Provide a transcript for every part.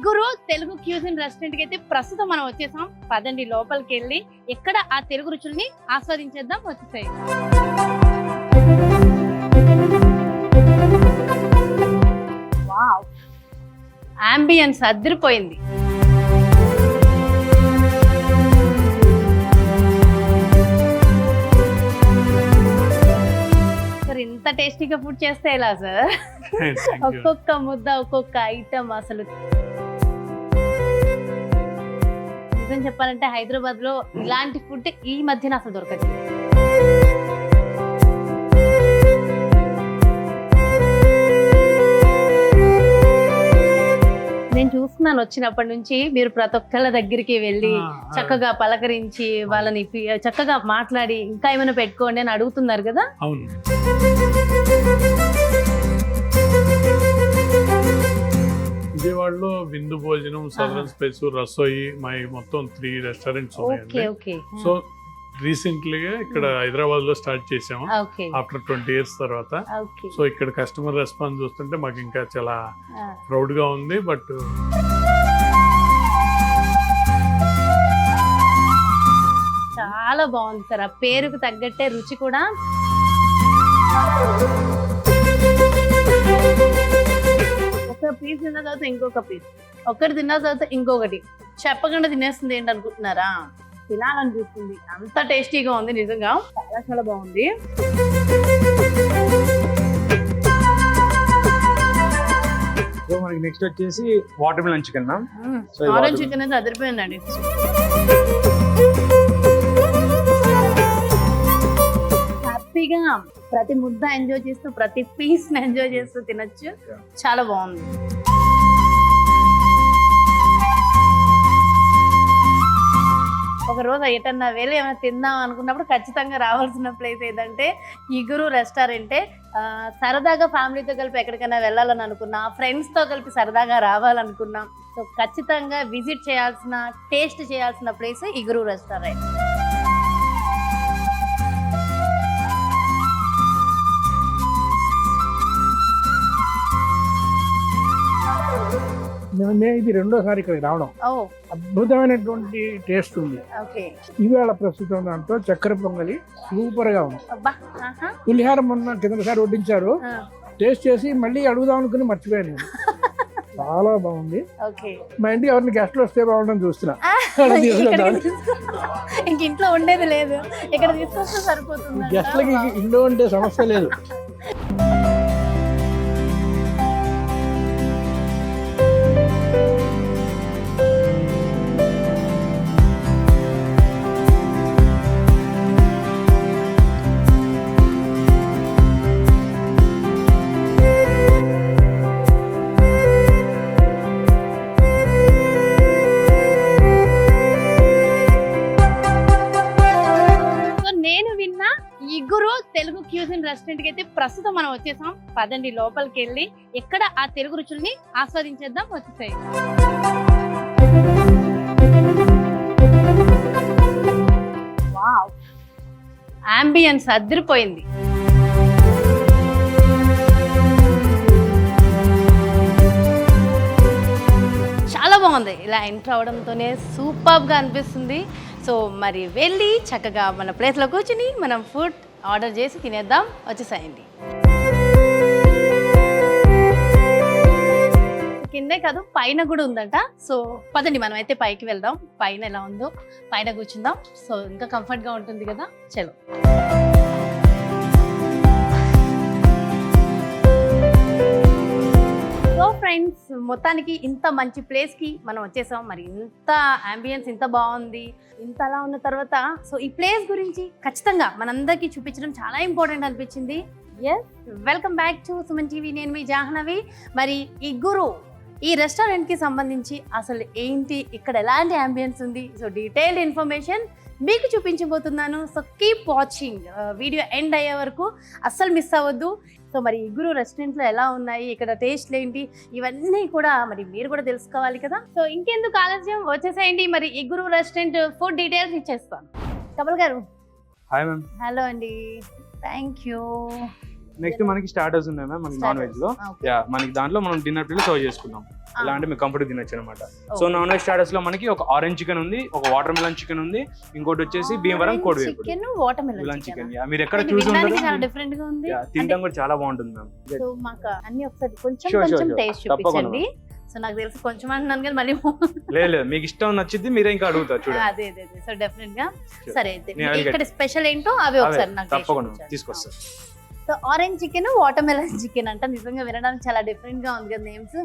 ఇగురు Telugu cuisine restaurant కి అయితే ప్రస్తుతం మనం వచ్చేసాం. పదండి లోపలికి వెళ్ళి ఎక్కడ ఆ తెలుగు రుచుల్ని ఆస్వాదించేద్దాం. వచ్చేసాయి. వావ్, అంబియన్స్ అదిరిపోయింది. ఇంత టేస్టీగా ఫుడ్ చేస్తే ఎలా సార్? ఒక్కొక్క ముద్ద ఒక్కొక్క ఐటమ్ అసలు నిజం చెప్పాలంటే హైదరాబాద్ లో ఇలాంటి ఫుడ్ ఈ మధ్యన అసలు దొరకదు. నేను చూస్తున్నాను వచ్చినప్పటి నుంచి మీరు ప్రతి ఒక్కళ్ళ దగ్గరికి వెళ్ళి చక్కగా పలకరించి వాళ్ళని చక్కగా మాట్లాడి ఇంకా ఏమైనా పెట్టుకోండి అని అడుగుతున్నారు కదా. అవును, విజయవాడలో విందు భోజనం, సదరన్ స్పేస్, రసోయి, మై మొత్తం 3 రెస్టారెంట్స్ ఉన్నాయండి. సో రీసెంట్లీగా ఇక్కడ హైదరాబాద్ లో స్టార్ట్ చేసాము ఆఫ్టర్ 20 years తర్వాత. సో ఇక్కడ కస్టమర్ రెస్పాన్స్ చూస్తుంటే మాకు ఇంకా చాలా ప్రౌడ్ గా ఉంది. బట్ చాలా బాగుంది సార్, ఆ పేరుకు తగ్గట్టే రుచి కూడా. ఒక పీస్ తిన్న తర్వాత ఇంకొక పీస్, ఒకటి తిన్న తర్వాత ఇంకొకటి, చెప్పకుండా తినేస్తుంది ఏంటి అనుకుంటున్నారా? తినాలనిపిస్తుంది, అంత టేస్టీగా ఉంది. నిజంగా చాలా చాలా బాగుంది. సో మనకి నెక్స్ట్ వచ్చేసి water melon chicken. Orange chicken అయితే అదిరిపోయిందండి. హ్యాపీగా ప్రతి ముద్ద ఎంజాయ్ చేస్తూ ప్రతి పీస్ ఎంజాయ్ చేస్తూ తినచ్చు. చాలా బాగుంది. ఒక రోజు ఎటన్నా వెళ్ళి ఏమైనా తిందాం అనుకున్నప్పుడు ఖచ్చితంగా రావాల్సిన ప్లేస్ ఏదంటే ఇగురు రెస్టారెంటే. సరదాగా ఫ్యామిలీతో కలిపి ఎక్కడికైనా వెళ్ళాలని అనుకున్నా, ఫ్రెండ్స్తో కలిపి సరదాగా రావాలనుకున్నాం, సో ఖచ్చితంగా విజిట్ చేయాల్సిన, టేస్ట్ చేయాల్సిన ప్లేస్ ఇగురు రెస్టారెంట్. ఇది రెండోసారి ఇక్కడికి రావడం. అద్భుతమైనటువంటి టేస్ట్ ఉంది. ఇవాళ ప్రస్తుతం దాంట్లో చక్కెర పొంగలి సూపర్ గా ఉంది. పులిహార మొన్న కిందసారి వడ్డించారు, టేస్ట్ చేసి మళ్ళీ అడుగుదాం అనుకుని మర్చిపోయాను. చాలా బాగుంది. మా ఇంటికి ఎవరిని గెస్ట్లు వస్తే బాగుండని చూస్తున్నా. ఇంట్లో ఉండేది లేదు, ఇక్కడ తీసుకొస్తే సరిపోతుంది. గెస్ట్లకి ఇంట్లో ఉండే సమస్య లేదు. ఇగురు తెలుగు క్యూజిన్ రెస్టారెంట్ కి అయితే ప్రస్తుతం మనం వచ్చేసాం. పదండి లోపలికి వెళ్ళి ఎక్కడ ఆ తెలుగు రుచుల్ని ఆస్వాదించేద్దాం. వచ్చేసాయి. వావ్, అంబియన్స్ అదిరిపోయింది. చాలా బాగుంది. ఇలా ఎంటర్ అవడంతోనే సూపర్ గా అనిపిస్తుంది. సో మరి వెళ్ళి చక్కగా మన ప్లేస్లో కూర్చుని మనం ఫుడ్ ఆర్డర్ చేసి తినేద్దాం. వచ్చేసాయండి. కిందే కాదు, పైన కూడా ఉందంట. సో పదండి మనం అయితే పైకి వెళ్దాం. పైన ఎలా ఉందో పైన కూర్చుందాం. సో ఇంకా కంఫర్ట్గా ఉంటుంది కదా. చలో. సో ఫ్రెండ్స్, మొత్తానికి ఇంత మంచి ప్లేస్కి మనం వచ్చేసాం. మరి ఇంత అంబియన్స్ ఇంత బాగుంది, ఇంత అలా ఉన్న తర్వాత సో ఈ ప్లేస్ గురించి ఖచ్చితంగా మనందరికీ చూపించడం చాలా ఇంపార్టెంట్ అనిపించింది. Yes, welcome back to Suman TV. నేను మీ జాహ్నవి. మరి ఇగురు ఈ రెస్టారెంట్కి సంబంధించి అసలు ఏంటి, ఇక్కడ ఎలాంటి అంబియన్స్ ఉంది, సో డీటెయిల్డ్ ఇన్ఫర్మేషన్ మీకు చూపించబోతున్నాను. So keep watching, video end అయ్యే వరకు అస్సలు మిస్ అవ్వద్దు. సో మరి ఇగురు రెస్టారెంట్లో ఎలా ఉన్నాయి, ఇక్కడ టేస్ట్లు ఏంటి, ఇవన్నీ కూడా మరి మీరు కూడా తెలుసుకోవాలి కదా. సో ఇంకెందుకు ఆలస్యం, వచ్చేసేయండి. మరి ఇగురు రెస్టారెంట్ ఫుడ్ డీటెయిల్స్ ఇచ్చేస్తాను. కమల్ గారు. Hi ma'am. హలో అండి, థ్యాంక్ యూ. నెక్స్ట్ మనకి స్టార్టర్స్ ఉన్నాయి మ్యామ్, మనకి నాన్ వెజ్ లో. యా, మనకి దాంట్లో మనం డిన్నర్ ప్లేట్ సర్వ్ చేసుకుందాం. ఎలా అంటే మీకు కంఫర్ట్ తినొచ్చు అనమాట. సో నాన్ వెజ్ స్టార్టర్స్ లో మనకి ఒక ఆరెంజ్ చికెన్ ఉంది, ఒక వాటర్ మిలన్ చికెన్ ఉంది, ఇంకోటి వచ్చేసి భీమవరం కోడి వేపుడు chicken water melon melon chicken. Chicken మీరు ఎక్కడ చూసి ఉంటారు, చాలా డిఫరెంట్ గా ఉంది. తినడం కూడా చాలా బాగుంటుంది మ్యామ్. సో మాకు అన్ని ఒకసారి కొంచెం Sure, కొంచెం sure. టేస్ట్ తప్పకుండా. చూపించండి. సో నాకు తెలిసి కొంచెం అంటున్నాను కానీ మళ్ళీ లేదు మీకు ఇష్టం నచ్చింది మీరే ఇంకా అడుగుతారు చూడండి. అదే అదే సో డెఫినెట్ గా Sure. సరే అయితే నేను అడిగే- ఇక్కడ స్పెషల్ ఏంటో అవి ఒకసారి నాకు తప్పకుండా తీసుకొస్తాను. So orange chicken water melon chicken అంట నిజంగా వినడానికి చాలా డిఫరెంట్ గా ఉంది కదా నేమ్స్.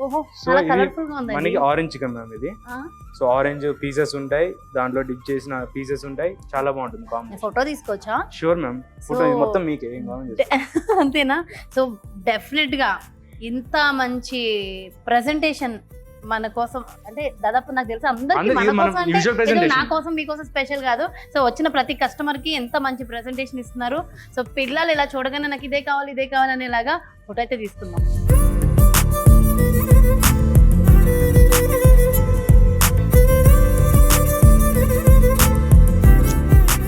ఓహో సో చాలా ఇది కలర్ఫుల్ గా ఉంది. మనకి ఆరెంజ్ చికెన్ మ్యామ్ ఇది. సో ఆరెంజ్ పీసెస్ ఉంటాయి, దాంట్లో డిప్ చేసిన పీసెస్ ఉంటాయి, చాలా బాగుంటుంది కాంబినేషన్. ఫోటో తీసుకోవచ్చా? షూర్ మ్యామ్, ఫోటో So- మొత్తం మీకే ఏం కావాలి అంతేనా? సో డెఫినెట్ గా ఇంత మంచి ప్రెజెంటేషన్ మన కోసం అంటే దాదాపు నాకు తెలిసి అందరికీ అందరికీ మన మనం కోసం అంటే usual ఏదో presentation. నా కోసం మీకోసం స్పెషల్ కాదు. సో వచ్చిన ప్రతి కస్టమర్ కి ఎంత మంచి ప్రెజెంటేషన్ ఇస్తున్నారు. సో పిల్లలు ఇలా చూడగానే నాకు ఇదే కావాలి అనేలాగా ఫోటో అయితే తీసుకుందాం.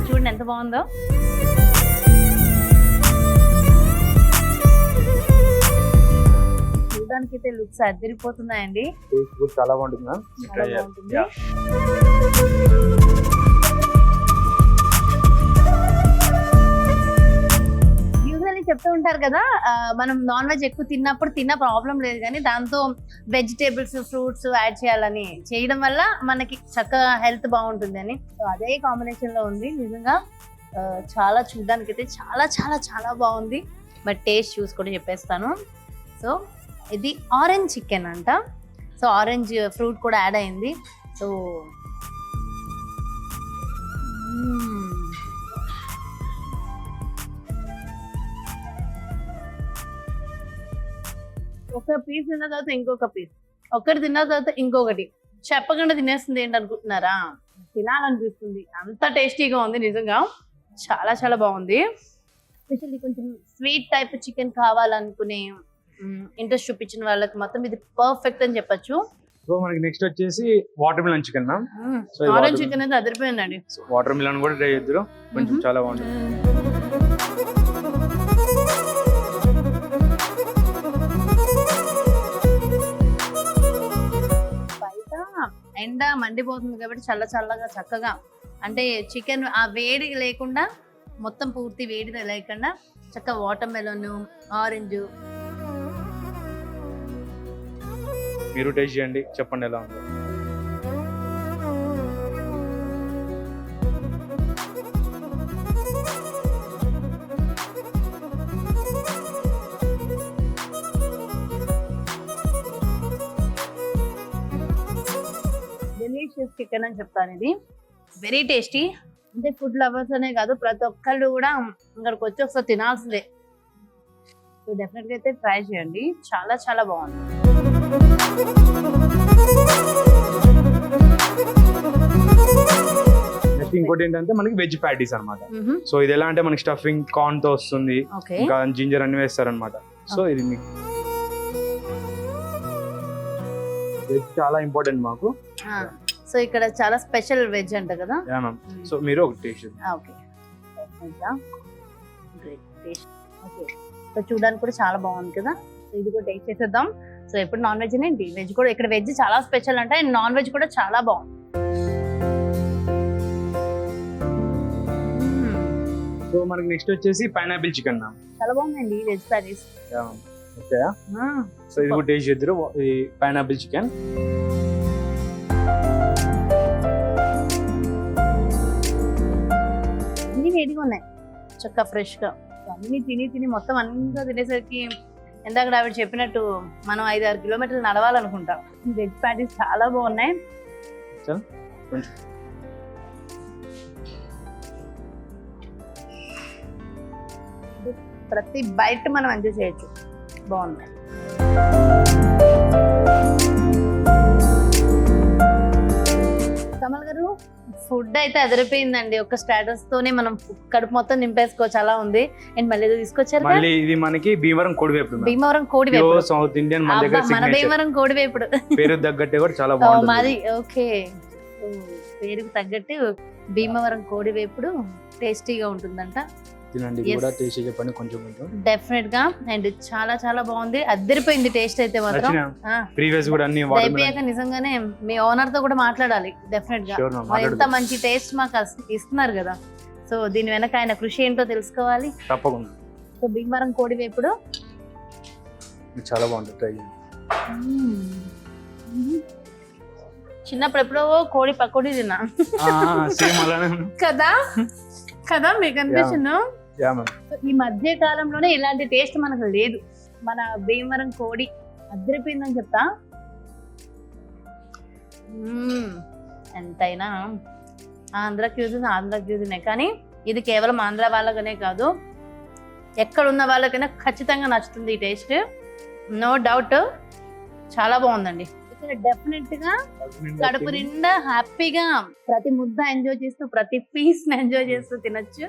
చూడండి ఎంత బాగుందో. చూడడానికి అయితే లుక్స్ అదిరిపోతున్నాయండి. టేస్ట్ కూడా చాలా బాగుంటుంది మ్యామ్. చాలా బాగుంటుంది. యూజువల్లీ చెప్తూ ఉంటారు కదా మనం నాన్ వెజ్ ఎక్కువ తిన్నప్పుడు తిన్న ప్రాబ్లం లేదు కానీ దాంతో వెజిటేబుల్స్ ఫ్రూట్స్ యాడ్ చేయాలని చేయడం వల్ల మనకి చక్కగా హెల్త్ బాగుంటుంది అని. సో అదే కాంబినేషన్ లో ఉంది నిజంగా. చాలా చూడడానికి అయితే చాలా చాలా చాలా బాగుంది. బట్ టేస్ట్ చూసి కూడా చెప్పేస్తాను. సో ఇది ఆరెంజ్ చికెన్ అంట. సో ఆరెంజ్ ఫ్రూట్ కూడా యాడ్ అయింది. సో ఒక పీస్ తిన్న తర్వాత ఇంకొక పీస్, ఒకటి తిన్న తర్వాత ఇంకొకటి, చెప్పకుండా తినేస్తుంది ఏంటి అనుకుంటున్నారా? తినాలనిపిస్తుంది, అంత టేస్టీగా ఉంది నిజంగా. చాలా చాలా బాగుంది. స్పెషల్లీ కొంచెం స్వీట్ టైప్ చికెన్ కావాలనుకునే ఇంట్రెస్ట్ చూపించిన వాళ్ళకి మొత్తం ఇది పర్ఫెక్ట్ అని చెప్పొచ్చు. సో మనకి నెక్స్ట్ వచ్చేసి water melon chicken ma'am. So, ఇది ఆరెంజ్ water- చికెన్ అయితే అదిరిపోయిందండి. వాటర్ మిలన్ కూడా ట్రై చేద్దరు, కొంచెం చాలా బాగుంటుంది. బయట ఎండ మండిపోతుంది కాబట్టి చల్ల చల్లగా చక్కగా అంటే చికెన్ ఆ వేడి లేకుండా మొత్తం పూర్తి వేడి లేకుండా చక్కగా వాటర్ మెలన్ ఆరెంజ్. మీరు టేస్ట్ చేయండి, చెప్పండి ఎలా ఉందో. డెలిషియస్ చికెన్ అని చెప్తాను. ఇది వెరీ టేస్టీ. అంటే ఫుడ్ లవర్స్ అనే కాదు ప్రతి ఒక్కళ్ళు కూడా ఇక్కడికి వచ్చి ఒకసారి తినాల్సిందే. సో డెఫినెట్ గా అయితే ట్రై చేయండి, చాలా చాలా బాగుంది. నెక్స్ట్ ఇంకోటి ఏంటంటే మనకి వెజ్ ప్యాటీస్ అన్నమాట. సో ఇది ఎలా అంటే మనకి స్టఫింగ్ కార్న్ తో వస్తుంది, ఓకే ఇంకా జింజర్ అన్ని వేస్తారనమాట. సో ఇది మీకు వెజ్ చాలా ఇంపార్టెంట్ మాకు. సో ఇక్కడ చాలా స్పెషల్ వెజ్ అంట కదా. Yeah ma'am. సో మీరు ఒక taste okay great taste. Okay so చూడడానికి కూడా చాలా బాగుంది కదా. సో ఇది కూడా టేస్ట్ చేసేద్దాం. సో ఎప్పుడు నాన్ వెజ్ ఏంటి వెజ్ కూడా ఇక్కడ వెజ్ చాలా స్పెషల్ అంటే అండ్ నాన్ వెజ్ కూడా చాలా బాగుంది. సో మనకి నెక్స్ట్ వచ్చేసి పైనాపిల్ చికెన్ మ్యామ్. చాలా బాగుందండి వెజ్ కర్రీస్. ఓకే సో ఇది కూడా టేస్ట్ చేద్దరు, ఈ పైనాపిల్ చికెన్. అన్ని వేడిగా ఉన్నాయి చక్కగా ఫ్రెష్ గా. అన్ని తిని తిని మొత్తం అంతా తినేసరికి ఇందాక ఆవిడ చెప్పినట్టు మనం 5-6 కిలోమీటర్లు నడవాలనుకుంటాం. వెజ్ ప్యాటీస్ చాలా బాగున్నాయి. ప్రతి బయట మనం ఎంజాయ్ చేయొచ్చు, బాగున్నాయి. కమల్ గారు ఫుడ్ అయితే అదిరిపోయిందండి. ఒక స్టాటస్ తోనే మనం కడుపు మొత్తం నింపేసుకోవచ్చు అలా ఉంది. అండ్ మళ్ళీ ఏదో తీసుకొచ్చారు మళ్ళీ ఇది మనకి భీమవరం కోడి వేపుడు. భీమవరం కోడి వేపుడు, సౌత్ ఇండియన్ మన దగ్గర మన భీమవరం కోడి వేపుడు పేరు తగ్గట్టే కూడా చాలా బాగుంటుంది. మాది ఓకే పేరుకు తగ్గట్టు భీమవరం కోడి వేపుడు టేస్టీగా ఉంటుందంట. తినండి, ఇది కూడా టేస్ట్ చెప్పండి కొంచెం కొంచెం. డెఫినెట్ గా. అండ్ చాలా చాలా బాగుంది, అద్దరిపోయింది టేస్ట్ అయితే మాత్రం. ప్రీవియస్ కూడా అన్ని అయిపోయాక నిజంగానే మీ ఓనర్ తో కూడా మాట్లాడాలి డెఫినెట్ గా. ఎంత మంచి టేస్ట్ మాకు ఇస్తున్నారు కదా, సో దీని వెనక ఆయన కృషి ఏంటో తెలుసుకోవాలి తప్పకుండా. సో భీమవరం కోడి వేపుడు చాలా బాగుంటుంది, ట్రై చేయండి. చిన్నప్పుడు ఎప్పుడో కోడి పకోడీ తిన్నా సేమ్ అలానే కదా కదా, మీకు అనిపించింది. Yeah ma'am. ఈ మధ్య కాలంలోనే ఇలాంటి టేస్ట్ మనకు లేదు. మన భీమవరం కోడి అద్దరిపోయిందని చెప్తా. ఎంతైనా ఆంధ్ర క్యూజినే, కానీ ఇది కేవలం ఆంధ్ర వాళ్ళకనే కాదు, ఎక్కడున్న వాళ్ళకైనా ఖచ్చితంగా నచ్చుతుంది ఈ టేస్ట్, నో డౌట్. చాలా బాగుందండి. ఇక్కడ డెఫినెట్ గా కడుపు నిండా హ్యాపీగా ప్రతి ముద్ద ఎంజాయ్ చేస్తూ ప్రతి పీస్ ఎంజాయ్ చేస్తూ తినొచ్చు.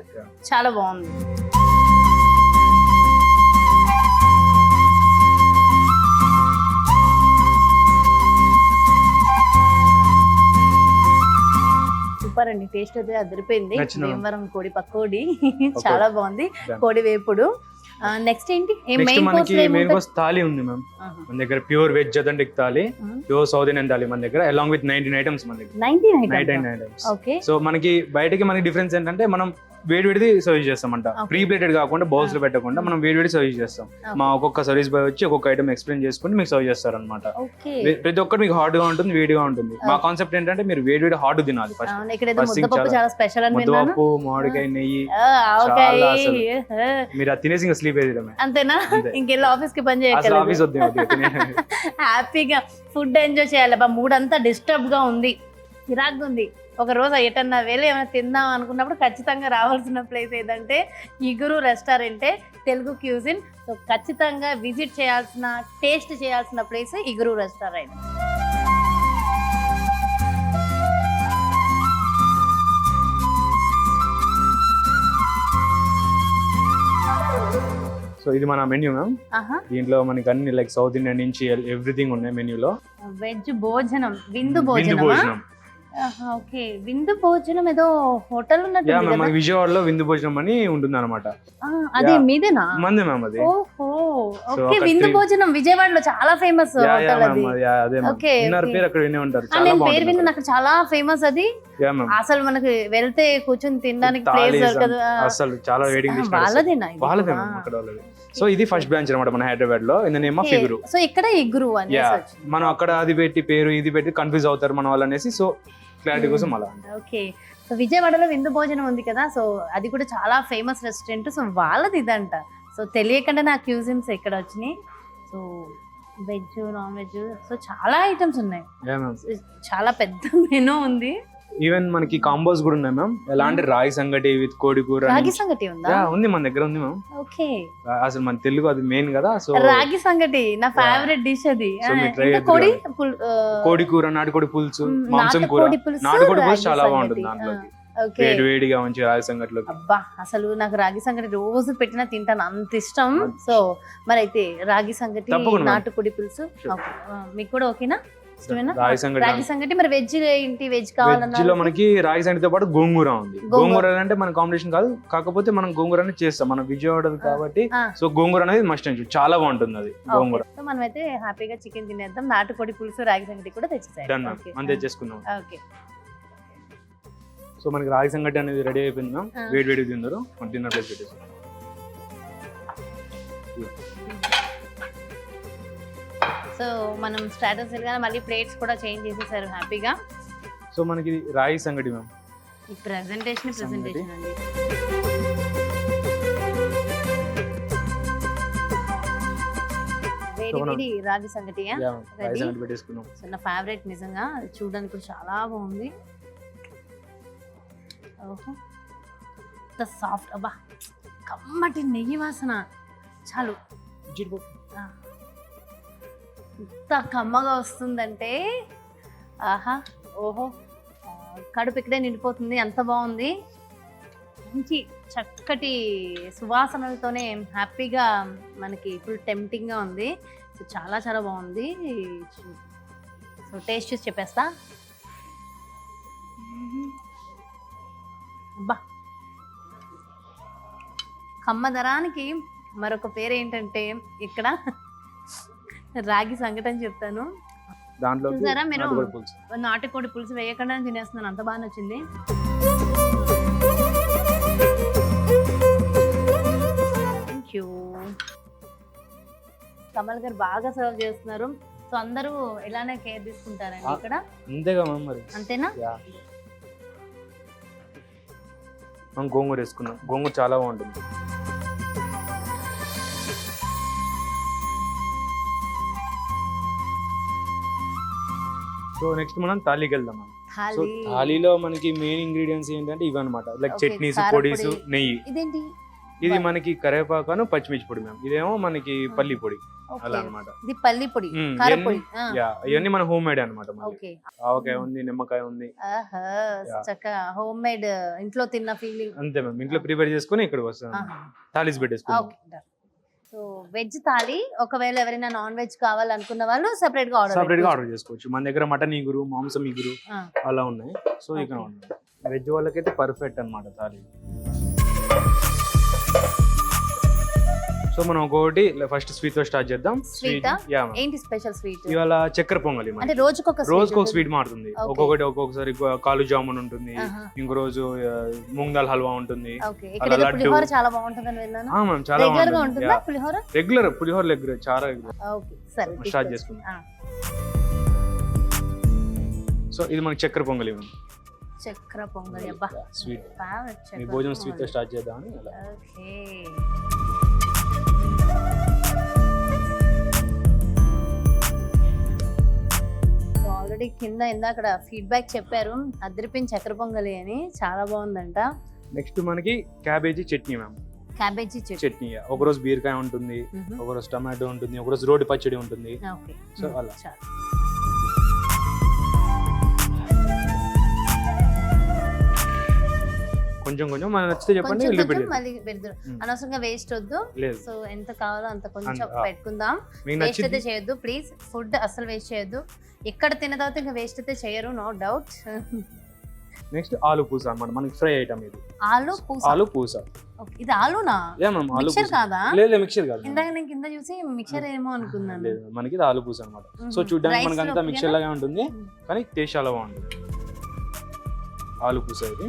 చాలా బాగుంది. సూపర్ అండి, టేస్ట్ అయితే అదిరిపోయింది. భీమవరం కోడి పకోడీ చాలా బాగుంది. కోడి వేపుడు. నెక్స్ట్ ఏంటి? మెయిన్ కోర్స్ థాలీ ఉంది మ్యామ్ మన దగ్గర, pure veg authentic thali, pure south Indian thali మన దగ్గర, అలాంగ్ విత్ 19 ఐటమ్స్ మన దగ్గర. 19 ఐటమ్స్. సో మనకి బయటకి మనకి డిఫరెన్స్ ఏంటంటే మనం వేడివేడిది సర్వ్ చేస్తామంట, ప్రీ ప్లేటెడ్ కాకుండా బౌల్స్ లో పెట్టకుండా మనం వేడివేడి సర్వ్ చేస్తాం. మా ఒక్కొక్క సర్వీస్ బాయ్ వచ్చి ఒక్కొక్క ఐటమ్ ఎక్స్ప్లెయిన్ చేసుకుని మీకు సర్వ్ చేస్తారు అనమాట. ప్రతి ఒక్కటి మీకు హాట్ గా ఉంటుంది, వేడిగా ఉంటుంది. మా కాన్సెప్ట్ ఏంటంటే మీరు వేడివేడి హాట్ తినాలి. ముద్దపప్పు, మామిడికాయ, నెయ్యి, మీరు అది తినేసి ఇంకా స్లీప్ వేయడమే. అంతేనా? ఇంకెళ్ళి ఆఫీస్ కి పని చేయాలి, ఆఫీస్ వద్దు. హ్యాపీగా ఫుడ్ ఎంజాయ్ చేయాలి. మూడంతా డిస్టర్బ్ గా ఉంది, చిరాగ్గా ఉంది. ఒక రోజు ఎటన్నా వెళ్ళి ఏమైనా తిందాం అనుకున్నప్పుడు ఖచ్చితంగా రావాల్సిన ప్లేస్ ఏదంటే ఇగురు రెస్టారెంటే, తెలుగు క్యూజిన్. సో ఖచ్చితంగా విజిట్ చేయాల్సిన, టేస్ట్ చేయాల్సిన ప్లేస్ ఇగురు రెస్టారెంట్. సో ఇది మన మెన్యూ మ్యామ్. దీంట్లో మనకి అన్ని లైక్ సౌత్ ఇండియన్ నుంచి ఎవ్రీథింగ్ ఉన్నాయి మెన్యూలో. వెజ్ భోజనం, విందు భోజనం. ఓకే, విందు భోజనం ఏదో హోటల్ ఉన్నట్టు విజయవాడలో విందు భోజనం అని ఉంటుంది అనమాట. అది మీదేనా? మంది మ్యామ్ అది. ఓహో, ఓకే. విందు భోజనం విజయవాడలో చాలా ఫేమస్ హోటల్ అది. ఓకే, పేరు అక్కడ వినే ఉంటారు. పేరు విన్నాను, అక్కడ చాలా ఫేమస్ అది. అసలు మనకి వెళ్తే కూర్చొని తినడానికి ప్లేస్ దొరకదు అసలు. చాలా వెయిటింగ్ లిస్ట్ వాళ్ళదేనా? సో ఇది ఫస్ట్ బ్రాంచ్ అనమాట మన హైదరాబాద్ లో, ఇన్ ద నేమ్ ఆఫ్ ఇగురు. సో ఇక్కడ ఇగురు అని మనం అక్కడ అది పెట్టి పేరు ఇది పెట్టి కన్ఫ్యూజ్ అవుతారు మన వాళ్ళు అనేసి, సో క్లారిటీ కోసం అలా. ఓకే, సో విజయవాడలో విందు భోజనం ఉంది కదా, సో అది కూడా చాలా ఫేమస్ రెస్టారెంట్. సో వాళ్ళది ఇదంట. సో తెలియకుండా నా క్యూజిన్స్ ఇక్కడ వచ్చినాయి. So veg, non veg, so చాలా ఐటమ్స్ ఉన్నాయి, చాలా పెద్ద మెనూ ఉంది. ఈవెన్ మనకి కాంబోస్ కూడా ఉన్నాయి మ్యామ్. ఎలా అంటే రాగి సంగటి విత్ కోడి కూర. రాగి సంగటి ఉందా? ఉంది మన దగ్గర, ఉంది మ్యామ్. ఓకే, అసలు మన తెలుగు అది మెయిన్ కదా. సో రాగి సంగటి నా ఫేవరెట్ డిష్ అది. కోడి కూర, నాటుకోడి పులుసు, మాంసం కూర. నాటుకోడి పులుసు చాలా బాగుంటుంది దాంట్లోకి, వేడిగా మంచి రాగి సంగటిలోకి. అబ్బా, అసలు నాకు రాగి సంగటి రోజు పెట్టినా తింటాను, అంత ఇష్టం. సో మరి అయితే రాగి సంగటి, నాటుకోడి పులుసు మీకు కూడా ఓకేనా? రాగి సంగటి. మరి వెజ్ ఏంటి? వెజ్ కావాలన్నా వెజ్ లో మనకి రాగి సంగటితో పాటు గోంగూర ఉంది. గోంగూర అంటే మన కాంబినేషన్ కాదు, కాకపోతే మనం గోంగూర అనేది చేస్తాం, మనం విజయవాడ కాబట్టి. సో గోంగూర అనేది మస్ట్ అండ్ చాలా బాగుంటుంది అది గోంగూర. సో మనం అయితే హ్యాపీగా చికెన్ తినేద్దాం. నాటుకోడి పులుసు, రాగి సంగటి కూడా తెచ్చేసాం, మనం తెచ్చేసుకున్నాం. సో మనకి రాగి సంగటి అనేది రెడీ అయిపోయింది మ్యామ్. వేడి వేడి తిందరు డిన్నర్ ప్లేస్ పెట్టేసి. సో మనం స్టాటస్ వెళ్ళగానే మళ్ళీ ప్లేట్స్ కూడా చేంజ్ చేసేసారు హ్యాపీగా. సో మనకి రాగి సంగటి మ్యామ్. ఈ ప్రెజెంటేషన్ అండి. వేడి రాగి సంగటి పెట్టేసుకున్నాం. సో నా ఫేవరెట్, నిజంగా చూడడానికి కూడా చాలా బాగుంది. ఓహో, సాఫ్ట్, అబ్బా కమ్మటి నెయ్యి వాసన చాలు. ఎంత కమ్మగా వస్తుందంటే ఆహా, ఓహో, కడుపు ఇక్కడే నిండిపోతుంది, అంత బాగుంది. మంచి చక్కటి సువాసనలతోనే హ్యాపీగా మనకి ఫుల్ టెంప్టింగ్గా ఉంది. సో చాలా చాలా బాగుంది. సో టేస్ట్ చూసి చెప్పేస్తా. అబ్బా, కమ్మదరానికి మరొక పేరు ఏంటంటే ఇక్కడ రాగి సంగటి అని చెప్తాను. దాంట్లో చూసారా మీరు నాటుకోడి పులుసు వేయకుండా తినేస్తున్నాను, అంత బాగా నచ్చింది. Thank you. కమల్ గారు బాగా సర్వ్ చేస్తున్నారు. సో అందరూ ఇలానే కేర్ తీసుకుంటారండి ఇక్కడ? అంతేగా మ్యామ్, మరి అంతేనా? మనం గోంగూర వేసుకున్నాం, గోంగూర చాలా బాగుంటుంది. సో నెక్స్ట్ మనం థాలీకి వెళ్దాం. సో థాలీలో మనకి మెయిన్ ఇంగ్రీడియంట్స్ ఏంటంటే ఇవి అనమాట, లైక్ చట్నీస్, పొడిస్, నెయ్యి. ఇదేంటి? ఇది మనకి కరేపాకాను పచ్చిమిర్చి పొడి మ్యామ్. ఇదేమో మనకి పల్లి పొడి అలా అనమాట. ఇది పల్లి పొడి, కారపొడి. ఇవన్నీ మన హోమ్ మేడ్ అనమాట. ఆవకాయ ఉంది, నిమ్మకాయ ఉంది. చక్కగా హోమ్ మేడ్, ఇంట్లో తిన్న ఫీలింగ్. అంతే మ్యామ్, ఇంట్లో ప్రిపేర్ చేసుకుని ఇక్కడికి వస్తాం, థాలీస్ పెట్టేసుకుంటాం. సో వెజ్ థాలీ, ఒకవేళ ఎవరైనా నాన్ వెజ్ కావాలనుకున్న వాళ్ళు సెపరేట్ గా ఆర్డర్ చేసుకోవచ్చు. మన దగ్గర మటన్ ఇగురు, మాంసం ఇగురు అలా ఉన్నాయి. సో ఇక్కడ ఉన్నాయి. వెజ్ వాళ్ళకైతే పర్ఫెక్ట్ అనమాట థాలీ. సో మనం ఒకటి ఫస్ట్ స్వీట్ తో స్టార్ట్ చేద్దాం. ఏంటి స్పెషల్ స్వీట్? ఇవాళ చక్కెర పొంగలి. అంటే రోజుకొక స్వీట్ మారుతుంది. ఒక్కొక్కసారి కాలు జామున్ ఉంటుంది, ఇంకో రోజు మూంగ్ దాల్ హల్వా ఉంటుంది, పులిహోర చాలా బాగుంటుందని విన్నాను. చాలా రెగ్యులర్ పులిహోర చాలా స్టార్ట్ చేసుకుంటాం. సో ఇది మనకి చక్కెర పొంగలి. చక్కెర పొంగలి, అబ్బా స్వీట్. భోజనం స్వీట్ తో స్టార్ట్ చేద్దామని. ఓకే. ఆల్రెడీ కింద ఇందాక ఫీడ్బ్యాక్ చెప్పారు, అదిరిపోయిన చక్కెర పొంగలి అని, చాలా బాగుందంట. నెక్స్ట్ మనకి cabbage chutney ma'am. Cabbage chutney, ఒక రోజు బీరకాయ ఉంటుంది, ఒక రోజు టమాటో ఉంటుంది, ఒక రోజు రోటి పచ్చడి ఉంటుంది. సో అలా కొంచెం కొంచెం మనకు నచ్చితే చెప్పండి, అనవసరంగా వేస్ట్ వద్దు. సో ఎంత కావాలో అంత కొంచెం పెట్టుకుందాం. వేస్ట్ అయితే చేయొద్దు ప్లీజ్, ఫుడ్ అసలు వేస్ట్ చేయొద్దు. ఎక్కడ తిన్న తర్వాత ఇంకా వేస్ట్ అయితే చేయరు, నో డౌట్. నెక్స్ట్ ఆలు పూస అన్నమాట, మనకి ఫ్రై ఐటమ్ ఇది. ఆలు పూస. ఇది ఆలునా? మిక్చర్ కాదా? లేదు మిక్చర్ కాదు. ఇందాక నేను కింద చూసి మిక్చర్ ఏమో అనుకున్నాను. మనకి ఇది ఆలు పూస అన్నమాట. సో చూడడానికి మనకి అంతా మిక్చర్ లాగా ఉంటుంది, కానీ టేస్ట్ చాలా బాగుంటుంది. ఆలు పూస ఇది.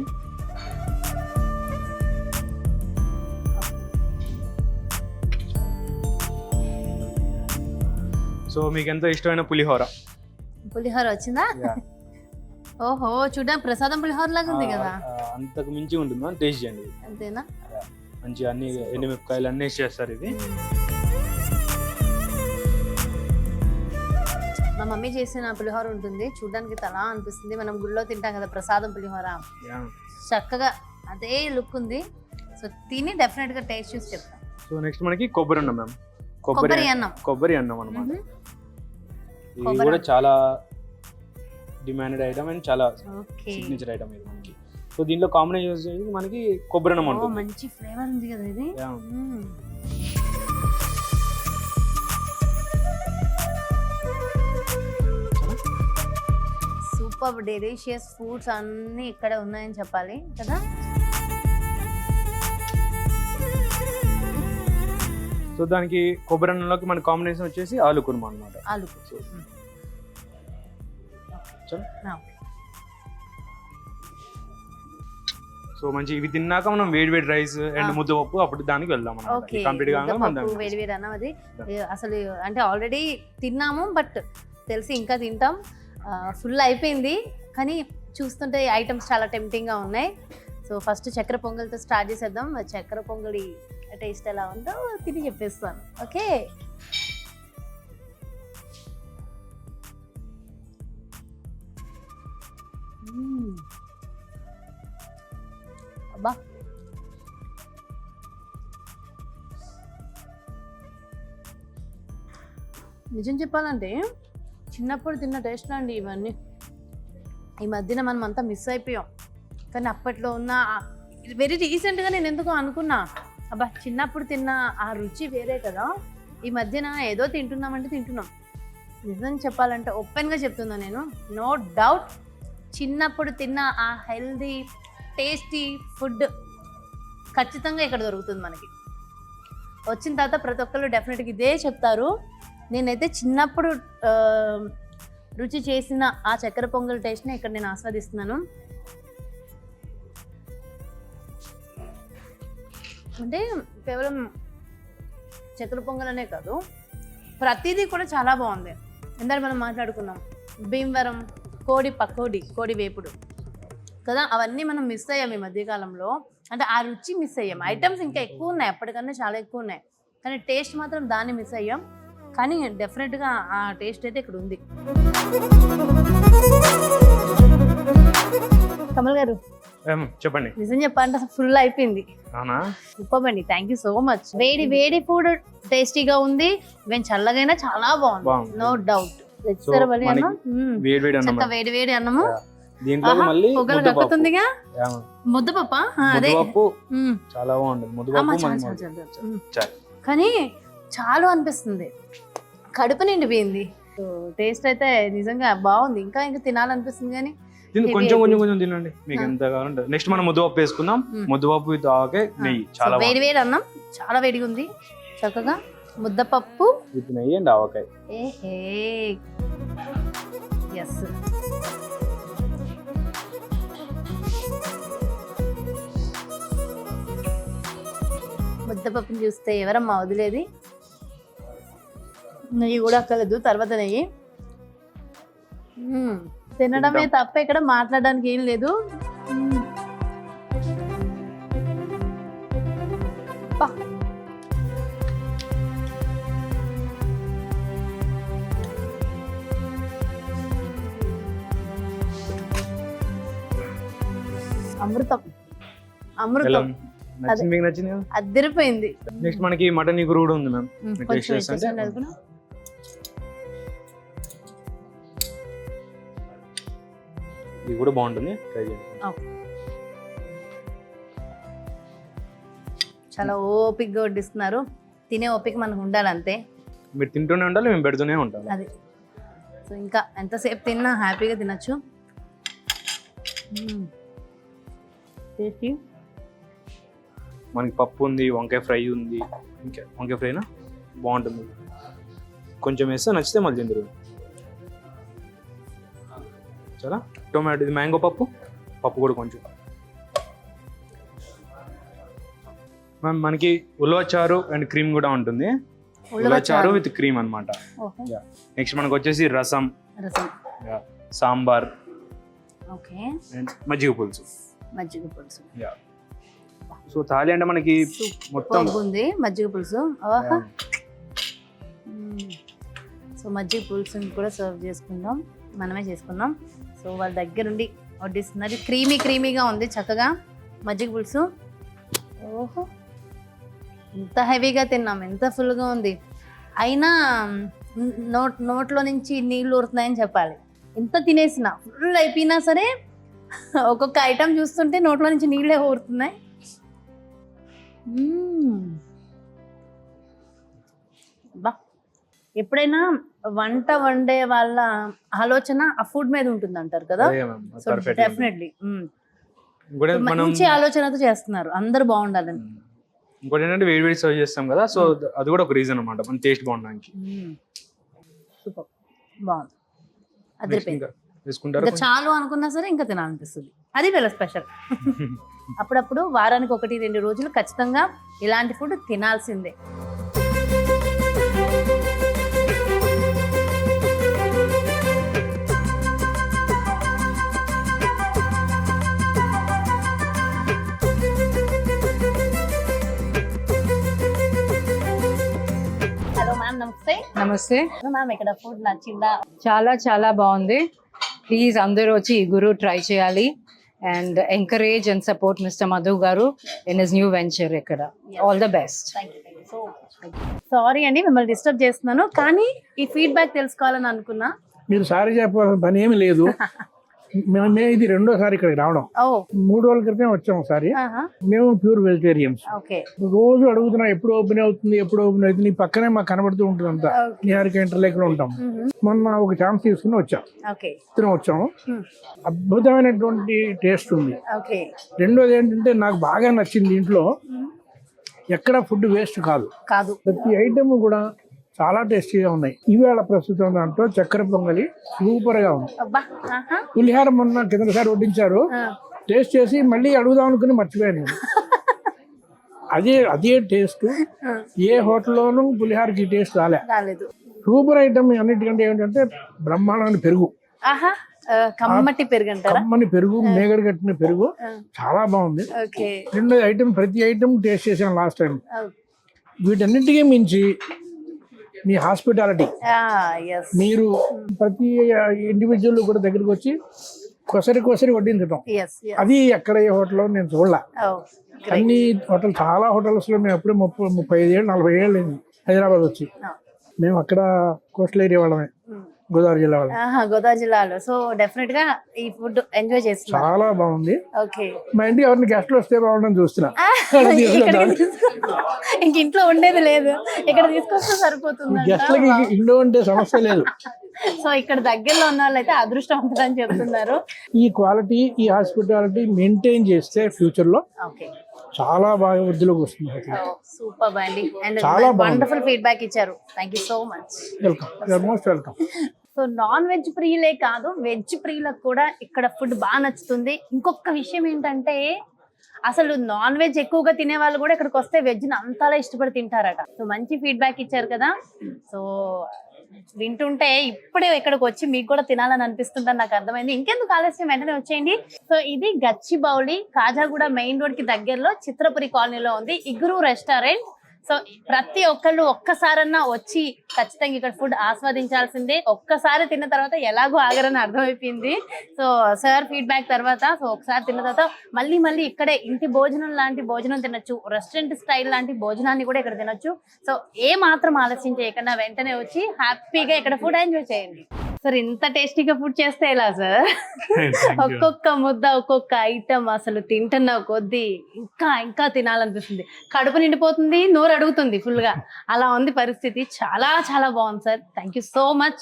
సో మీకు ఎంతో ఇష్టమైన పులిహోర వచ్చిందా? ఓహో, చూడడానికి ప్రసాదం పులిహోర లాగా ఉంది కదా. అంతకు మించి ఉంటుంది, టేస్ట్ చేయండి. అంతేనా? మంచి అన్ని ఎండుమిరపకాయలు అన్నీ చేస్తారు. ఇది మా మమ్మీ చేసిన పులిహోర ఉంటుంది, చూడడానికి తలా అనిపిస్తుంది. మనం గుళ్ళో తింటాం కదా ప్రసాదం పులిహోర, చక్కగా అదే లుక్ ఉంది. సో తిని డెఫినెట్ గా టేస్ట్ చూసి చెప్తాం. సో నెక్స్ట్ మనకి కొబ్బరి అన్నం మ్యామ్. కొబ్బరి అన్నం అన్నమాట. ఇది కూడా చాలా డిమాండెడ్ ఐటమ్ అండ్ చాలా సిగ్నేచర్ ఐటమ్ ఇది మనకి. సో దీంట్లో కాంబినేషన్ మనకి కొబ్బరి అన్నం ఉంటుంది. మంచి ఫ్లేవర్ ఉంది కదా ఇది. సూపర్ డెలిషియస్ ఫుడ్స్ అన్ని ఇక్కడ ఉన్నాయని చెప్పాలి కదా. సో దానికి కొబ్బరి అన్నంలోకి మన కాంబినేషన్ వచ్చేసి ఆలు కుర్మా అన్నమాట. సో మంచి ఇవి తిన్నాక మనం వేడి రైస్ అండ్ ముద్దపప్పు అప్పుడు దానికి వెళ్దాం. కంప్లీట్ గా వేడి అన్నం అది అసలు అంటే ఆల్రెడీ తిన్నాము, బట్ తెలిసి ఇంకా తింటాం. ఫుల్ అయిపోయింది, కానీ చూస్తుంటే ఐటమ్స్ చాలా టెంప్టింగ్ గా ఉన్నాయి. సో ఫస్ట్ చక్కెర పొంగల్తో స్టార్ట్ చేసేద్దాం. చక్కెర పొంగలి టేస్ట్ ఎలా ఉందో తిని చెప్పేస్తాను. ఓకే, అబ్బా నిజం చెప్పాలంటే చిన్నప్పుడు తిన్న టేస్ట్ అండి ఇవన్నీ. ఈ మధ్యన మనం అంతా మిస్ అయిపోయాం, కానీ అప్పట్లో ఉన్న వెరీ రీసెంట్గా నేను ఎందుకో అనుకున్నా, అబ్బా చిన్నప్పుడు తిన్న ఆ రుచి వేరే కదా, ఈ మధ్యన ఏదో తింటున్నామంటే తింటున్నాం. నిజం చెప్పాలంటే ఓపెన్గా చెప్తున్నా నేను, నో డౌట్ చిన్నప్పుడు తిన్న ఆ హెల్దీ టేస్టీ ఫుడ్ ఖచ్చితంగా ఇక్కడ దొరుకుతుంది మనకి. వచ్చిన తర్వాత ప్రతి ఒక్కరు డెఫినెట్గా ఇదే చెప్తారు. నేనైతే చిన్నప్పుడు రుచి చేసిన ఆ చక్కెర పొంగల్ టేస్ట్ని ఇక్కడ నేను ఆస్వాదిస్తున్నాను. అంటే కేవలం చక్కెర పొంగల్ అనే కాదు, ప్రతిదీ కూడా చాలా బాగుంది. ఇందాక మనం మాట్లాడుకున్నాం భీమవరం కోడి వేపుడు కదా, అవన్నీ మనం మిస్ అయ్యాం ఈ మధ్యకాలంలో. అంటే ఆ రుచి మిస్ అయ్యాం. ఐటమ్స్ ఇంకా ఎక్కువ ఉన్నాయి, అప్పటికన్నా చాలా ఎక్కువ ఉన్నాయి, కానీ టేస్ట్ మాత్రం దాన్ని మిస్ అయ్యాం. కానీ డెఫినెట్గా ఆ టేస్ట్ అయితే ఇక్కడ ఉంది. కమల్ గారు చెప్పండి. నిజం చెప్పండి, అసలు ఫుల్ అయిపోయింది. Super, thank you so much. వేడి ఫుడ్ టేస్టీగా ఉంది, ఈవెన్ చల్లగైనా చాలా బాగుంది, నో డౌట్. వేడి అన్నము పొగలు కక్కుతుందిగా, ముద్దపప్పు. అదే చాలా బాగుంటుంది, కానీ చాలా అనిపిస్తుంది, కడుపు నిండిపోయింది. టేస్ట్ అయితే నిజంగా బాగుంది, ఇంకా తినాలనిపిస్తుంది. కానీ కొంచెం తినండి, మీకు ఎంత కావాలంటే. నెక్స్ట్ మనం ముద్దపప్పు వేసుకుందాం. ముద్దపప్పు విత్ ఆవకాయ నెయ్యి, చాలా వేడి అన్నం, చాలా వేడిగా ఉంది. చక్కగా ముద్దపప్పు విత్ నెయ్యి అండ్ ఆవకాయ. ఎస్, ముద్దపప్పుని చూస్తే ఎవరమ్మా వదిలేది? నెయ్యి కూడా అక్కర్లేదు, తర్వాత నెయ్యి. తినడమే తప్ప ఇక్కడ మాట్లాడడానికి ఏం లేదు. అమృతం అదిరిపోయింది. నెక్స్ట్ మనకి మటన్ ఇగురు కూడా ఉంది మ్యామ్. ఇది కూడా బాగుంటుంది, ట్రై చేయండి. చాలా ఓపికగా వడ్డిస్తున్నారు, తినే ఓపిక మనకు ఉండాలి అంతే. మీరు తింటూనే ఉండాలి, మేము పెడుతూనే ఉంటాం. అది సో ఇంకా ఎంతసేపు తిన్నా హ్యాపీగా తినచ్చు. మనకి పప్పు ఉంది, వంకాయ ఫ్రై ఉంది. ఇంకా వంకాయ ఫ్రైనా బాగుంటుంది, కొంచెం వేస్తే నచ్చితే మళ్ళీ తిందరు. చాలా టొమాటో, ఇది మ్యాంగో పప్పు కూడా కొంచెం. మనకి ఉలవచారు అండ్ క్రీమ్ కూడా ఉంటుంది. ఉలవచారు విత్ క్రీమ్ అన్నమాట. నెక్స్ట్ మనకు వచ్చేసి రసం, సాంబార్, అండ్ మజ్జిగ పులుసు. సో థాలి అంటే మనకి మొత్తం ఉంది మజ్జిగ పులుసు. సో మజ్జిగ పులుసుని కూడా సర్వ్ చేసుకుందాం, మనమే చేసుకుందాం. సో వాళ్ళ దగ్గరుండి వడ్డిస్తున్నారు. క్రీమీగా ఉంది చక్కగా మజ్జిగ పులుసు. ఓహో, ఎంత హెవీగా తిన్నాం, ఎంత ఫుల్గా ఉంది. అయినా నోట్లో నుంచి నీళ్ళు ఊరుతున్నాయని చెప్పాలి. ఎంత తినేసినా, ఫుల్ అయిపోయినా సరే ఒక్కొక్క ఐటమ్ చూస్తుంటే నోట్లో నుంచి నీళ్ళే ఊరుతున్నాయి. బా, ఎప్పుడైనా వంట వండే వాళ్ళ ఆలోచన ఆ ఫుడ్ మీద ఉంటుంది అంటారు కదా. సో డెఫినెట్లీ మంచి ఆలోచనతో చేస్తున్నారు, అందరూ బాగుండాలని. ఇంకోటి ఏంటంటే వేడి సర్వ్ చేస్తాం కదా, సో అది కూడా ఒక రీజన్ అన్నమాట, మన టేస్ట్ బాగుండడానికి. సూపర్, బాగుంది, అదిరిపోయింది. ఇంకా చాలు అనుకున్నా సరే ఇంకా తినాలనిపిస్తుంది, అది వీళ్ళ స్పెషల్. అప్పుడప్పుడు వారానికి 1-2 రోజులు ఖచ్చితంగా ఇలాంటి ఫుడ్ తినాల్సిందే. హలో మ్యామ్, నమస్తే మ్యామ్. ఇక్కడ ఫుడ్ నచ్చిందా? చాలా బాగుంది. ప్లీజ్ అందరూ వచ్చి ఈ గురు ట్రై చేయాలి and encourage and support mister Madhu గారు ఇన్ హిస్ న్యూ వెంచర్. ఇక్కడ ఆల్ ద బెస్ట్. సారీ అండి మిమ్మల్ని డిస్టర్బ్ చేస్తున్నాను, కానీ ఈ ఫీడ్బ్యాక్ తెలుసుకోవాలని అనుకున్నా. మీరు సారీ చెప్పాల్సిన పని ఏమి లేదు. మేము ఇది రెండోసారి ఇక్కడికి రావడం. 3 రోజుల క్రితం వచ్చాం ఒకసారి. మేము ప్యూర్ వెజిటేరియన్స్. రోజు అడుగుతున్నాం ఎప్పుడు ఓపెన్ అవుతుంది. నీ పక్కనే మాకు కనబడుతూ ఉంటుంది అంతా. నిహారిక ఇంటర్లేక్ లో ఉంటాం. మొన్న ఒక ఛాన్స్ తీసుకుని వచ్చాము. అద్భుతమైనటువంటి టేస్ట్ ఉంది. రెండోది ఏంటంటే నాకు బాగా నచ్చింది, ఇంట్లో ఎక్కడ ఫుడ్ వేస్ట్ కాదు. కాదు. ప్రతి ఐటమ్ కూడా చాలా టేస్టీగా ఉన్నాయి. ఈవేళ ప్రస్తుతం దాంట్లో చక్కెర పొంగలి సూపర్ గా ఉంది. అబ్బా, ఆహా. పులిహార మొన్న కిందసారి వడ్డించారు, టేస్ట్ చేసి మళ్ళీ అడుగుదాం అనుకుని మర్చిపోయాను నేను. అదే టేస్ట్ ఏ హోటల్లోనూ పులిహారకి టేస్ట్ రాలేదు. Super item. అన్నిటికంటే ఏంటంటే బ్రహ్మాండమైన పెరుగు, ఆహా, కమ్మటి పెరుగు అంటారా? కమ్మని పెరుగు, మేగడ కట్టిన పెరుగు చాలా బాగుంది. రెండో ఐటమ్, ప్రతి ఐటమ్ టేస్ట్ చేశాను లాస్ట్ టైం. వీటన్నిటికీ మించి మీ హాస్పిటాలిటీ, మీరు ప్రతి ఇండివిజువల్ కూడా దగ్గరికి వచ్చి కొసరి వడ్డించడం, అది ఎక్కడ ఏ హోటల్లో నేను చూడలే. అన్ని హోటల్, చాలా హోటల్స్ లో మేము అప్పుడే 35 ఏళ్ళు 40 ఏళ్ళు అయింది హైదరాబాద్ వచ్చి. మేము అక్కడ కోస్టల్ ఏరియా వాళ్ళమే, గోదావరి జిల్లా వాళ్ళు. గోదావరి జిల్లాలో. సో డెఫినెట్ గా ఈ ఫుడ్ ఎంజాయ్ చేస్తున్నా. చాలా బాగుంది. ఓకే. మా ఇంటికి ఎవరిని గెస్ట్లు వస్తే బాగుండని చూస్తున్నా. ఇంక ఇంట్లో ఉండేది లేదు, ఇక్కడ తీసుకొస్తే సరిపోతుంది. గెస్ట్లకి ఇంట్లో ఉంటే సమస్య లేదు. సో ఇక్కడ దగ్గరలో ఉన్న వాళ్ళు అయితే అదృష్టం ఉంటుందని చెప్తున్నారు. ఈ క్వాలిటీ, ఈ హాస్పిటాలిటీ మెయింటైన్ చేస్తే ఫ్యూచర్ లో చాలా బాగా వృద్ధిలోకి వస్తుంది. సూపర్ అండి. అండ్ చాలా వండర్ఫుల్ ఫీడ్బ్యాక్ ఇచ్చారు. Thank you so much. Welcome, you're most welcome. So non veg ప్రియులే కాదు, వెజ్ ప్రియులకు కూడా ఇక్కడ ఫుడ్ బాగా నచ్చుతుంది. ఇంకొక విషయం ఏంటంటే, అసలు నాన్ వెజ్ ఎక్కువగా తినే వాళ్ళు కూడా ఇక్కడికి వస్తే వెజ్ ని అంతలా ఇష్టపడి తింటారట. సో మంచి ఫీడ్బ్యాక్ ఇచ్చారు కదా. సో వింటుంటే ఇప్పుడే ఇక్కడికి వచ్చి మీకు కూడా తినాలని అనిపిస్తుందని నాకు అర్థమైంది. ఇంకెందుకు ఆలస్యం, వెంటనే వచ్చేయండి. సో ఇది గచ్చిబౌలి, కాజాగూడ మెయిన్ రోడ్ కి దగ్గరలో చిత్రపురి కాలనీలో ఉంది ఇగురు రెస్టారెంట్. సో ప్రతి ఒక్కళ్ళు ఒక్కసారన్నా వచ్చి ఖచ్చితంగా ఇక్కడ ఫుడ్ ఆస్వాదించాల్సిందే. ఒక్కసారి తిన్న తర్వాత ఎలాగో ఆగరని అర్థమైపోయింది. సో సార్ ఫీడ్బ్యాక్ తర్వాత, సో ఒకసారి తిన్న తర్వాత మళ్ళీ ఇక్కడే ఇంటి భోజనం లాంటి భోజనం తినొచ్చు, రెస్టారెంట్ స్టైల్ లాంటి భోజనాన్ని కూడా ఇక్కడ తినొచ్చు. సో ఏ మాత్రం ఆలస్యం చేయకుండా వెంటనే వచ్చి హ్యాపీగా ఇక్కడ ఫుడ్ ఎంజాయ్ చేయండి. సార్ ఇంత టేస్టీగా ఫుడ్ చేస్తే ఎలా సార్? ఒక్కొక్క ముద్ద, ఒక్కొక్క ఐటమ్ అసలు తింటున్న కొద్దీ ఇంకా తినాలనిపిస్తుంది. కడుపు నిండిపోతుంది, నోరు అడుగుతుంది ఫుల్ గా. అలా ఉంది పరిస్థితి. చాలా చాలా బాగుంది sir. Thank you so much.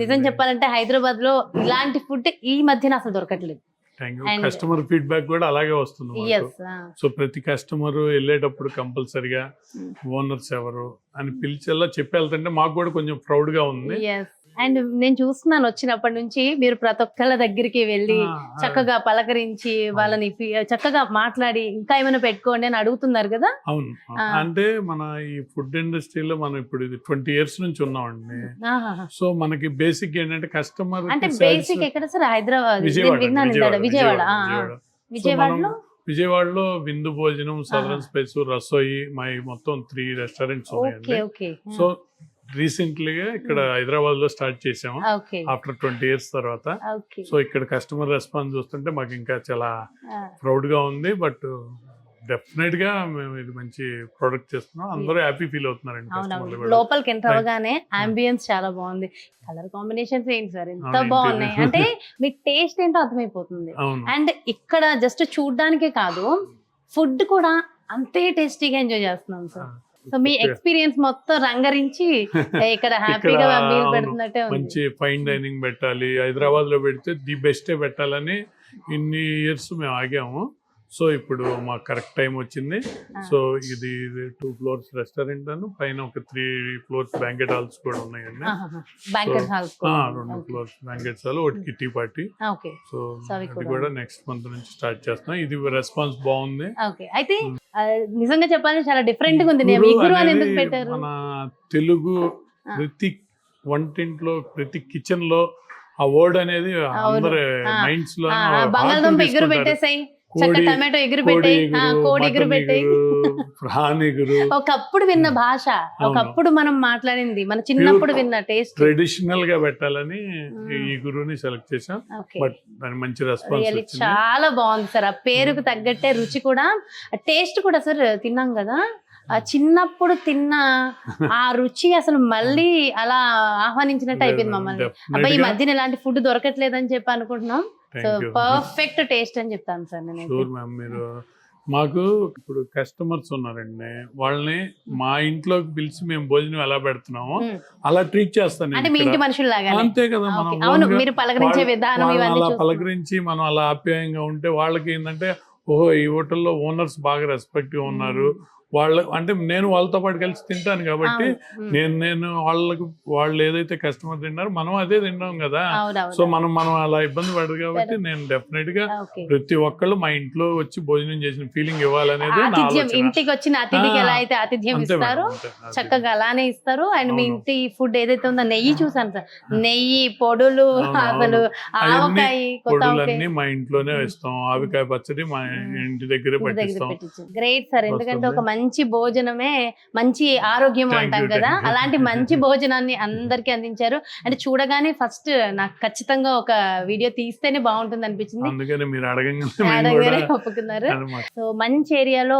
నిజం చెప్పాలంటే హైదరాబాద్ లో ఇలాంటి ఫుడ్ ఈ మధ్యన అసలు దొరకట్లేదు. కస్టమర్ ఫీడ్బ్యాక్ కూడా అలాగే వస్తుంది. సో ప్రతి కస్టమర్ వెళ్ళేటప్పుడు కంపల్సరిగా ఓనర్స్ ఎవరు అని పిలిచేలా చెప్పి వెళ్తుంటే మాకు కూడా కొంచెం ప్రౌడ్ గా ఉంది. అండ్ నేను చూస్తున్నాను వచ్చినప్పటి నుంచి మీరు ప్రతి ఒక్కళ్ళ దగ్గరికి వెళ్ళి చక్కగా పలకరించి వాళ్ళని చక్కగా మాట్లాడి ఇంకా ఏమైనా పెట్టుకోండి అని అడుగుతున్నారు కదా. అవును, అంటే మన ఈ ఫుడ్ ఇండస్ట్రీలో మనం ఇప్పుడు 20 years నుంచి ఉన్నామండి. సో మనకి బేసిక్ ఏంటంటే కస్టమర్ అంటే బేసిక్ ఎక్కడ సార్? హైదరాబాద్, విజయవాడలో విందు భోజనం, సదరన్ స్పైస్, రసోయి, మై మొత్తం 3 restaurants ఉన్నాయండి. సో రీసెంట్లీగా ఇక్కడ హైదరాబాద్ లో స్టార్ట్ చేసాము ఆఫ్టర్ 20 years తర్వాత. సో ఇక్కడ కస్టమర్ రెస్పాన్స్ చూస్తుంటే మాకు ఇంకా చాలా ప్రౌడ్ గా ఉంది. బట్ డెఫినెట్ గా మేము ఇది మంచి ప్రొడక్ట్ చేస్తున్నాం, అందరూ హ్యాపీ ఫీల్ అవుతున్నారండి. లోపలికి ఎంటర్ అవగానే అంబియన్స్ చాలా బాగుంది. కలర్ కాంబినేషన్స్ ఏంటి సార్ ఎంత బాగున్నాయి అంటే మీకు టేస్ట్ ఏంటో అర్థమైపోతుంది. అండ్ ఇక్కడ జస్ట్ చూడడానికే కాదు, ఫుడ్ కూడా అంతే టేస్టీగా ఎంజాయ్ చేస్తున్నాం సార్. సో మీ ఎక్స్పీరియన్స్ మొత్తం రంగరించి ఇక్కడ హ్యాపీగా మీల్ పెడుతున్నట్టే ఉంది. మంచి ఫైన్ డైనింగ్ పెట్టాలి, హైదరాబాద్ లో పెడితే ది బెస్టే పెట్టాలని ఇన్ని ఇయర్స్ మేము ఆగాము. సో ఇప్పుడు మాకు కరెక్ట్ టైం వచ్చింది. సో ఇది 2 floors రెస్టారెంట్ అను పైన ఒక 3 floors బ్యాంకెట్ హాల్స్ కూడా ఉన్నాయండి. 2 floors బ్యాంకెట్ హాల్, ఒకటి కిట్టి పార్టీ. సో అది కూడా నెక్స్ట్ మంత్ నుంచి స్టార్ట్ చేస్తున్నాం. ఇది రెస్పాన్స్ బాగుంది. అయితే నిజంగా చెప్పాలంటే చాలా డిఫరెంట్ గా ఉంది. ఎందుకు పెట్టారు? మన తెలుగు ప్రతి వంటింట్లో, ప్రతి కిచెన్ లో ఆ వర్డ్ అనేది అందరి మైండ్స్ లో బంగాళదుంప ఎగురు పెట్టేసాయి, టమాటో ఎగురు పెట్టాయి, కోడి ఎగురు పెట్టాయి. ఒకప్పుడు విన్న భాష, ఒకప్పుడు మనం మాట్లాడింది, మన చిన్నప్పుడు విన్న టేస్ట్ ట్రెడిషనల్ గా పెట్టాలని ఈ గురువుని సెలెక్ట్ చేసాం. బట్ దాని మంచి రెస్పాన్స్ చాలా బాగుంది సార్. ఆ పేరుకు తగ్గట్టే రుచి కూడా, టేస్ట్ కూడా సార్. తిన్నాం కదా, చిన్నప్పుడు తిన్న ఆ రుచి అసలు మళ్ళీ అలా ఆహ్వానించినట్టు అయిపోయింది మమ్మల్ని. అబ్బాయి ఈ మధ్యన ఇలాంటి ఫుడ్ దొరకట్లేదని చెప్పి అనుకుంటున్నాం. సో పర్ఫెక్ట్ టేస్ట్ అని చెప్తాను సార్ నేను. మీరు మాకు ఇప్పుడు కస్టమర్స్ ఉన్నారండి, వాళ్ళని మా ఇంట్లోకి పిలిచి మేము భోజనం ఎలా పెడుతున్నామో అలా ట్రీట్ చేస్తాను. అంటే మీ ఇంటి మనుషుల్లాగా అంతే కదా. మనం మీరు పలకరించే విధానం అలా పలకరించి మనం అలా ఆప్యాయంగా ఉంటే వాళ్ళకి ఏంటంటే, ఓహో ఈ హోటల్లో ఓనర్స్ బాగా రెస్పెక్ట్ గా ఉన్నారు, అంటే నేను వాళ్ళతో పాటు కలిసి తింటాను కాబట్టి నేను వాళ్ళు ఏదైతే కస్టమర్ తిన్నారో మనం అదే తిన్నాం కదా. సో మనం అలా ఇబ్బంది పడదు కాబట్టి నేను డెఫినెట్ గా ప్రతి ఒక్కళ్ళు మా ఇంట్లో వచ్చి భోజనం చేసిన ఫీలింగ్ ఇవ్వాలనేది నా ఆలోచన. ఇంటికి వచ్చిన అతిథికి ఎలా అయితే ఆతిథ్యం ఇస్తారో చక్కగా అలానే ఇస్తారు. అండ్ మీ ఇంటి ఫుడ్ ఏదైతే ఉందో నెయ్యి చూసాను సార్, నెయ్యి పొడులు, అసలు ఆవకాయ పొడులన్నీ మా ఇంట్లోనే ఇస్తాం. ఆవకాయ పచ్చడి మా ఇంటి దగ్గరే పట్టిస్తాం. గ్రేట్ సార్, ఎందుకంటే ఒక మంచి భోజనమే మంచి ఆరోగ్యం అంటాం కదా, అలాంటి మంచి భోజనాన్ని అందరికి అందించారు. అంటే చూడగానే ఫస్ట్ నాకు ఖచ్చితంగా ఒక వీడియో తీస్తేనే బాగుంటుంది అనిపించింది, అడగగానే ఒప్పుకున్నారు. సో మంచి ఏరియాలో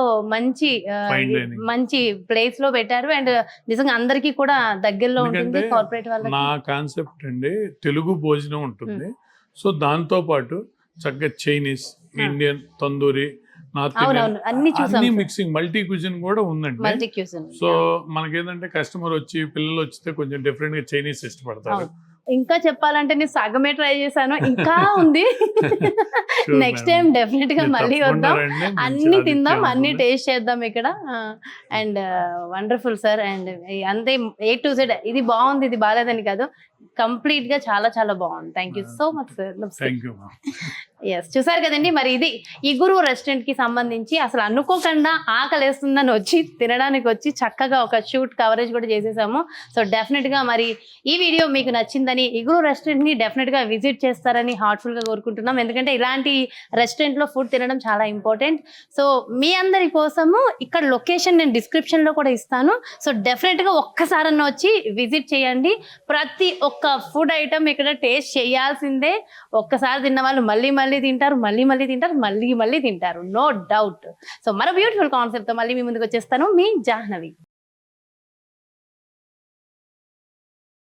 మంచి ప్లేస్ లో పెట్టారు అండ్ నిజంగా అందరికీ కూడా దగ్గరలో ఉంటుంది. కార్పొరేట్ వాళ్ళకి నా కాన్సెప్ట్ అండి తెలుగు భోజనం ఉంటుంది. సో దాంతో పాటు చక్కగా Chinese, Indian, tandoori, north Indian అన్ని మిక్సింగ్ మల్టీ క్యూజిన్ కూడా ఉందండి. సో మనకేంటంటే కస్టమర్ వచ్చి పిల్లలు వచ్చితే కొంచెం డిఫరెంట్ గా చైనీస్ ఇష్టపడతారు. ఇంకా చెప్పాలంటే నేను సగమే ట్రై చేశాను, ఇంకా ఉంది. నెక్స్ట్ టైం డెఫినెట్ గా మళ్ళీ వద్దాం, అన్ని తిందాం, అన్ని టేస్ట్ చేద్దాం ఇక్కడ. And wonderful sir. అండ్ అంతే A to Z ఇది బాగుంది ఇది బాగాలేదని కాదు, కంప్లీట్ గా చాలా చాలా బాగుంది. Thank you so much sir. Yes, చూసారు కదండి, మరి ఇది ఈ గురు రెస్టారెంట్ కి సంబంధించి అసలు అనుకోకుండా ఆకలేస్తుందని వచ్చి తినడానికి వచ్చి చక్కగా ఒక షూట్ కవరేజ్ కూడా చేసేసాము. సో డెఫినెట్ గా మరి ఈ వీడియో మీకు నచ్చిందని, ఈ గురు రెస్టారెంట్ ని డెఫినెట్ గా విజిట్ చేస్తారని హార్ట్ఫుల్ గా కోరుకుంటున్నాం. ఎందుకంటే ఇలాంటి రెస్టారెంట్ లో ఫుడ్ తినడం చాలా ఇంపార్టెంట్. సో మీ అందరి కోసము ఇక్కడ లొకేషన్ నేను డిస్క్రిప్షన్ లో కూడా ఇస్తాను. సో డెఫినెట్ గా ఒక్కసారన్నా వచ్చి విజిట్ చేయండి. ప్రతి ఒక్క ఫుడ్ ఐటమ్ ఇక్కడ టేస్ట్ చేయాల్సిందే. ఒక్కసారి తిన్న వాళ్ళు మళ్ళీ తింటారు, మళ్ళీ తింటారు, నో డౌట్. సో మరో బ్యూటిఫుల్ కాన్సెప్ట్ తో మళ్ళీ మీ ముందుకు వచ్చేస్తాను, మీ జాహ్నవి.